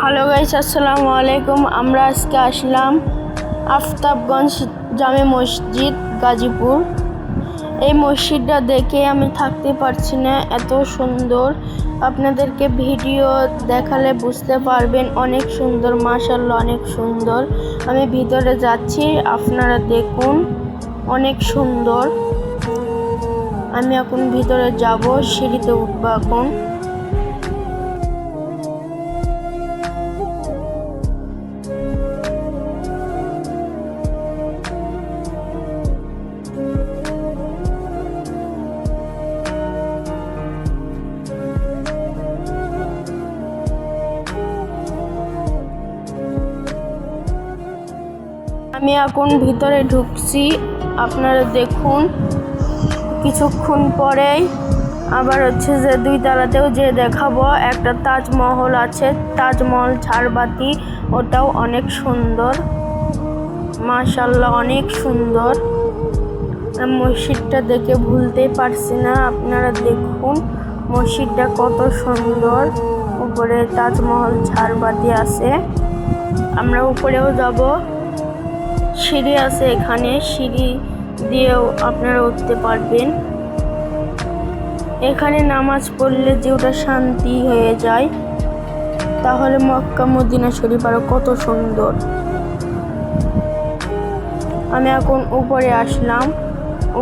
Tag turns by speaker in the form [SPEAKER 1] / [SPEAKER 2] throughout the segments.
[SPEAKER 1] Hello guys, আসসালামু আলাইকুম। আমরা আজকে আসলাম আফতাবগঞ্জ জামে মসজিদ, গাজীপুর। এই মসজিদটা দেখে আমি থাকতে পারছি না, এত সুন্দর। আপনাদেরকে ভিডিও দেখালে বুঝতে পারবেন, অনেক সুন্দর, মাশাআল্লাহ অনেক সুন্দর। আমি ভিতরে যাচ্ছি, আপনারা দেখুন, অনেক সুন্দর। আমি এখন ভিতরে যাব, সিঁড়িতে উঠবো এখন। আমি এখন ভিতরে ঢুকছি, আপনারা দেখুন। কিছুক্ষণ পরেই আবার যে দুই তলাতেও যে দেখাবো, একটা তাজমহল আছে, তাজমহল ঝাড়বাতি, ওটাও অনেক সুন্দর, মাশাআল্লাহ অনেক সুন্দর। মসজিদটা দেখে ভুলতেই পারছি না, আপনারা দেখুন মসজিদটা কত সুন্দর। উপরে তাজমহল ঝাড়বাতি আছে। আমরা উপরেও যাব, সিঁড়ি আছে এখানে, সিঁড়ি দিয়েও আপনারা উঠতে পারবেন। এখানে নামাজ পড়লে যে ওটা শান্তি হয়ে যায়। তাহলে মক্কা মদিনা শরীফ আরো কত সুন্দর। আমি এখন উপরে আসলাম,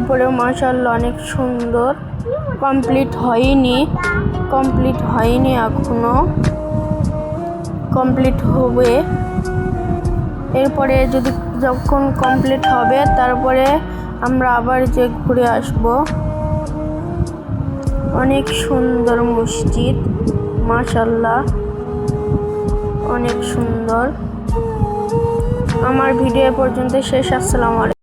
[SPEAKER 1] উপরেও মাশাআল্লাহ অনেক সুন্দর। কমপ্লিট হয়নি এখনো, কমপ্লিট হবে। এরপরে যখন কমপ্লিট হবে, তারপরে আমরা আবার যে ঘুরে আসব। অনেক সুন্দর মসজিদ, মাশাআল্লাহ অনেক সুন্দর। আমার ভিডিও পর্যন্ত শেষ। আসসালামু আলাইকুম।